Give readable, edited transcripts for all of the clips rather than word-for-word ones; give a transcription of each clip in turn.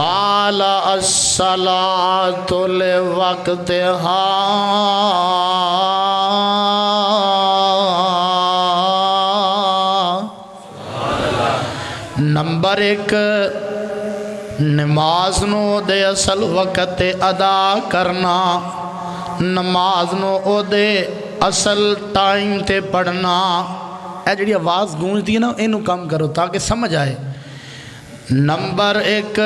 قال الصلاۃ لوقتہا نمبر ایک نماز نو دے اصل وقت ادا کرنا نماز نو او دے اصل ٹائم تے پڑھنا اے جڑی آواز گونجدی ہے نا اینو کم کرو تاکہ سمجھ آئے نمبر ایک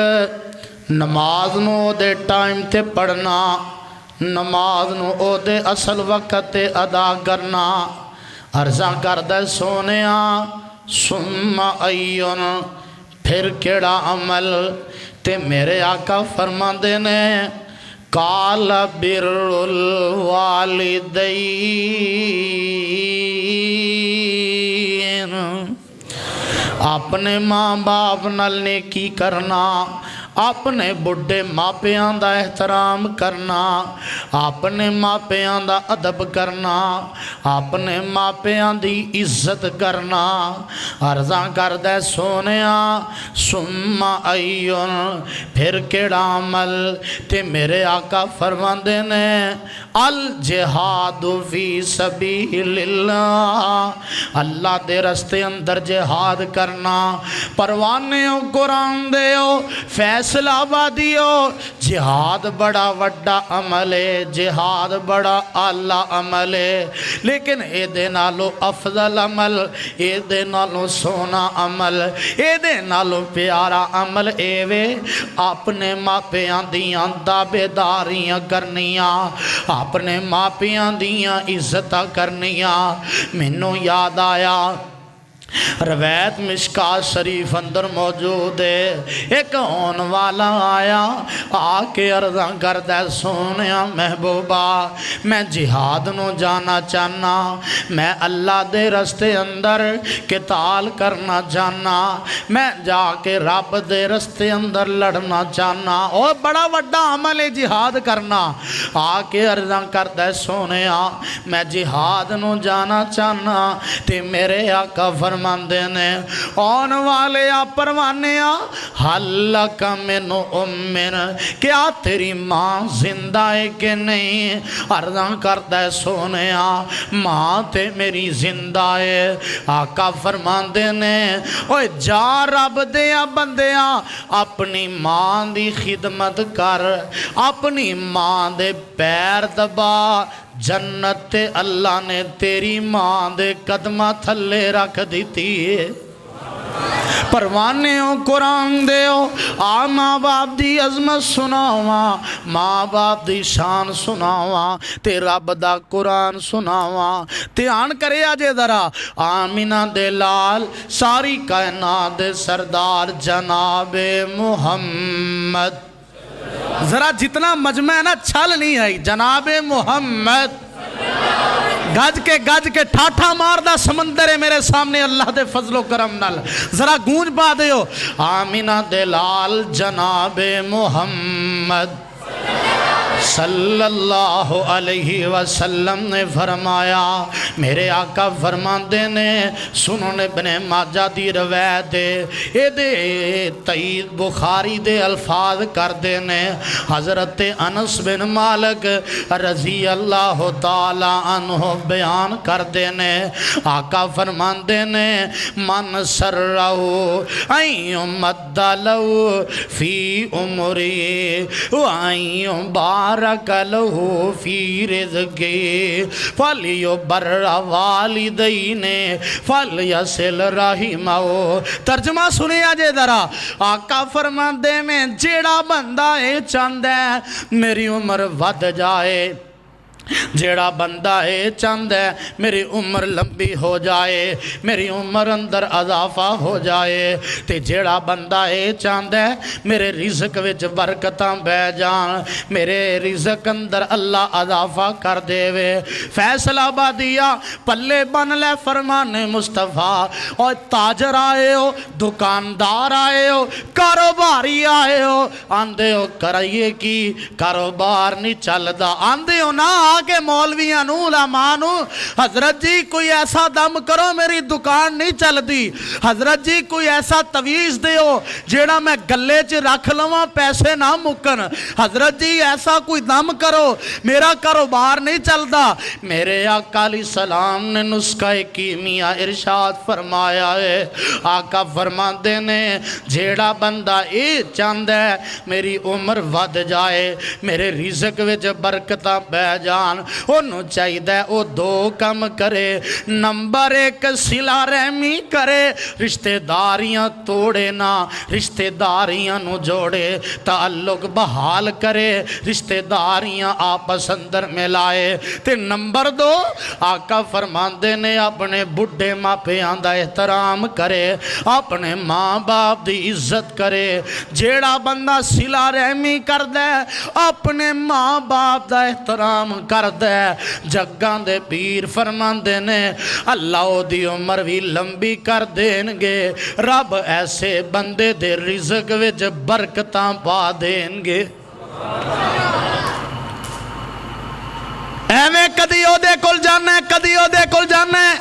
نماز نو او دے ٹائم تے پڑھنا نماز نو او دے اصل وقت تے ادا کرنا عرضاں کردہ سونیاں ثم ایون پھر کیڑا عمل تے میرے آقا فرماندے نے قال بر الوالدین اپنے ماں باپ نال نیکی کرنا اپنے بڑھے ماپیاں دا احترام کرنا اپنے ماپیاں دا ادب کرنا اپنے ماپیاں دی عزت کرنا عرضاں کردہ سونیاں ثم ایون پھر کیڑا عمل تے میرے آقا فرماندے نے الجہاد فی سبیل اللہ اللہ دے رستے اندر جہاد کرنا پروانیوں قرآن دیو فیصلہ آبادیو جہاد بڑا وڈا عمل ہے جہاد بڑا اعلیٰ عمل ہے لیکن اے دے نالو افضل عمل اے دے نالو سونا عمل اے دے نالو پیارا عمل اے وے اپنے ماپیاں دیاں دابیداریاں کرنیاں اپنے ماپیاں دیاں عزتہ کرنیاں منو یاد آیا روایت مشکات شریف اندر موجود ہے ایک ہون والا آیا آکے عرضاں کردہ سونیا محبوبہ میں جہاد نو جانا چاہنا میں اللہ دے رستے اندر قتال کرنا چاہنا میں جا کے رب دے رستے اندر لڑنا چاہنا اور بڑا وڈا عمل ہے جہاد کرنا آکے عرضاں کردہ سونیا میں جہاد نو جانا چاہنا تے میرے آقا فرماندے نے آن والے پروانے حلق من امن کیا تیری ماں زندہ ہے کہ نہیں عرضاں کردہ سونے ماں تے میری زندہ ہے آقا فرماندے نے اوہ جا رب دیا بندیا اپنی ماں دی خدمت کر اپنی ماں دے پیر دبا جنت اللہ نے تیری ماں دے قدمہ تھلے رکھ دیتی ہے پروانیوں قرآن دیو ماں باپ دی عظمت سناواں ماں باپ دی شان سناواں تے رب دا قرآن سناواں تے آن کرے آجے ذرا آمینہ دے لال ساری کائنات دے سردار جناب محمد ذرا جتنا مجمع ہے نا چھل نہیں ہے جناب محمد گج کے ٹھاٹھا ماردہ سمندر ہے میرے سامنے اللہ دے فضل و کرم نال ذرا گونج پا دیو آمینہ دلال جناب محمد صلی اللہ علیہ وسلم نے فرمایا میرے آقا فرماندے نے سنن ابن ماجہ دی روایت اے دے تئید بخاری دے الفاظ کر دینے حضرت انس بن مالک رضی اللہ تعالی عنہ بیان کر دینے آقا فرماندے نے من سرہو این مدلو فی عمری وائن بارک لہو فی رزقی فلیبر والدین فلیصل رحمہ ترجمہ سنی آجے ذرا آقا فرماندے نے جیڑا بندہ اے چاند ہے میری عمر ود جائے جیڑا بندہ ہے چاند ہے میری عمر لمبی ہو جائے میری عمر اندر اضافہ ہو جائے تے جیڑا بندہ ہے چاند ہے میرے رزق وچ برکتاں بے جان میرے رزق اندر اللہ اضافہ کر دے وے فیصل آبادیہ پلے بن لے فرمان مصطفیٰ اور تاجر آئے ہو دکاندار آئے ہو کاروبار داری آئے ہو آندے ہو کرائیے کی کاروبار نہیں چلدا آندے ہو نا آگے مولویاں نو علماء نو حضرت جی کوئی ایسا دم کرو میری دکان نہیں چل دی حضرت جی کوئی ایسا تویز دے ہو جیڑا میں گلے چ رکھ لواں پیسے نہ مکن حضرت جی ایسا کوئی دم کرو میرا کاروبار نہیں چلدا میرے آقا علیہ السلام نے نسخہ کیمیا ارشاد فرمایا ہے آقا فرماندے نے جیڑا بندہ اے چاند ہے میری عمر ود جائے میرے رزق وچ برکتاں بہ جان انہوں چاہیے او دو کم کرے نمبر ایک صلہ رحمی کرے رشتہ داریاں توڑے نہ رشتہ داریاں نو جوڑے تعلق بحال کرے رشتہ داریاں آپس اندر ملائے تے نمبر دو آقا فرماندے نے اپنے بڑھے ماں پیان دا احترام کرے اپنے ماں باپ دی عزت کرے جیڑا بندہ صلہ رحمی کر دے اپنے ماں باپ دا احترام کر دے جگاں دے پیر فرماندے نے اللہ دی عمر بھی لمبی کر دیں گے رب ایسے بندے دے رزق وچ برکتاں پا دیں گے ایویں کدی او دے کل جانا ہے کدی او دے کل جانا ہے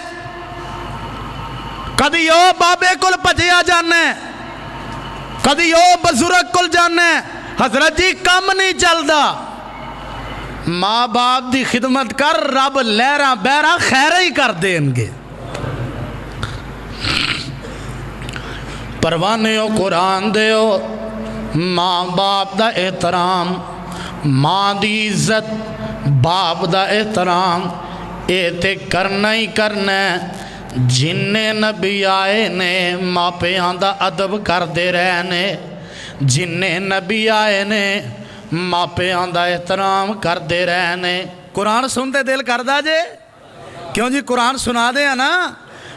کدی او بابے کل پجیا جانا ہے کدی او بزرگ کل جانا ہے حضرت جی کم نہیں چلدا ماں باپ دی خدمت کر رب لہرا بہرا خیر ہی کر دیں گے پروانے ہو قرآن دے ہو ماں باپ دا احترام ماں دی عزت باپ دا احترام اے تے کرنا ہی کرنا ہے جننے نبی آئے نے ماں پیان دا ادب کر دے رہنے جننے نبی آئے نے ماں پیان دا احترام کر دے رہنے قرآن سنتے دل کر دا جے کیوں جی قرآن سنا دے ہیں نا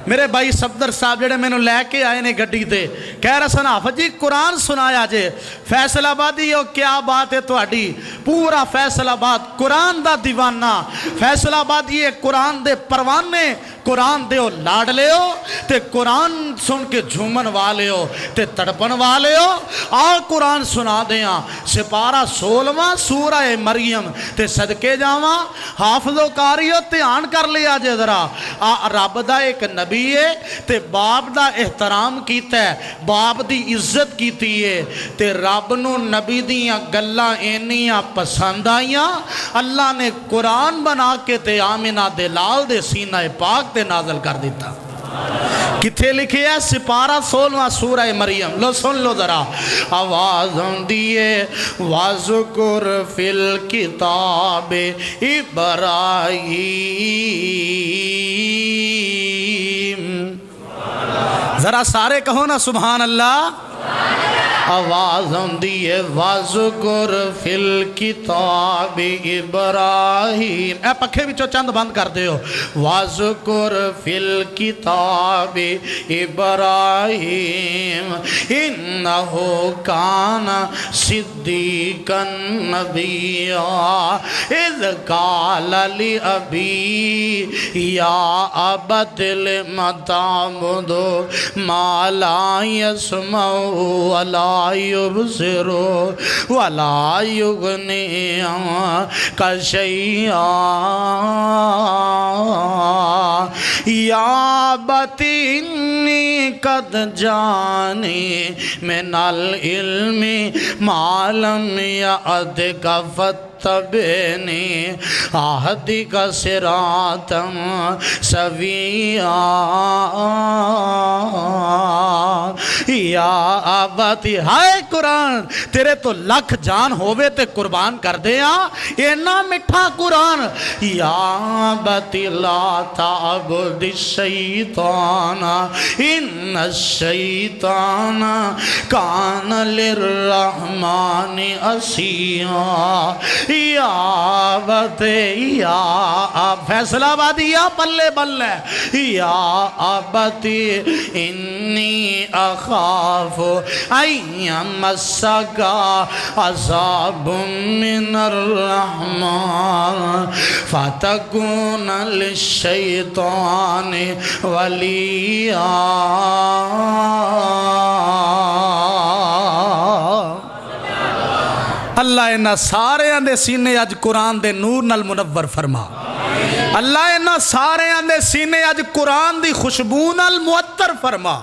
میرے بھائی صفدر صاحب جڑے میں نے لے کے آئے نے گھڑی تے کہہ رہا سنا حافظ جی قرآن سنایا جے فیصل آبادی ہو کیا بات ہے تہاڈی پورا فیصل آباد قرآن دا دیوانہ فیصل آبادی ہے قرآن دے پروانے قرآن دے ہو لاڈ لے ہو تے قرآن سن کے جھومن والے ہو تے تڑپن والے ہو آ قرآن سنا دیاں سپارہ 16واں سورہ مریم تے صدقے جاواں حافظ و قاری ہو دھیان کر لیا جے ذرا رب دا ایک نبی ہے تے باپ دا احترام کیتا ہے باپ دی عزت کیتی ہے تے رب نو نبی دیاں گلاں اینیاں پسند آئیاں اللہ نے قرآن بنا کے تے آمنہ دے لال دے سینہ پاک تے نازل کر دیتا کتھے لکھے ہے سپارہ 16واں سورہ مریم لو سن لو ذرا آواز دیئے وَذْكُرْ فِي الْكِتَابِ ابراہیم ذرا سارے کہو نا سبحان اللہ آواز دیئے وَذْكُرْ فِي الْكِتَابِ ابراہیم اے پکھے بھی چند بند کر دے ہو وَذْكُرْ فِي الْكِتَابِ ابراہیم انہو کان صدیقا نبیا اذ قال لأبی یا ابت لم تعبد ما لا يسمع ولا يبصر ولا يغني عنك شيئا یا ابت انی قد جانی من العلم ما لم یعدک فتبعنی اہدک صراطا سویا یا ابتی ہائے قرآن تیرے تو لکھ جان ہوئے تے قربان کر دیا اینا مٹھا قرآن یا ابتی لا تعبد الشیطان ان الشیطان کان للرحمن عصیا یا ابتی یا فیصلہ آبادی یا پلے بلے یا ابتی انی اخاف این مسکا عذاب من الرحمن فتکون للشیطان ولیا اللہ انہاں ساریاں دے سینے اج قرآن دے نور نال منور فرما اللہ انہاں ساریاں دے سینے اج قرآن دی خوشبو نال معطر فرما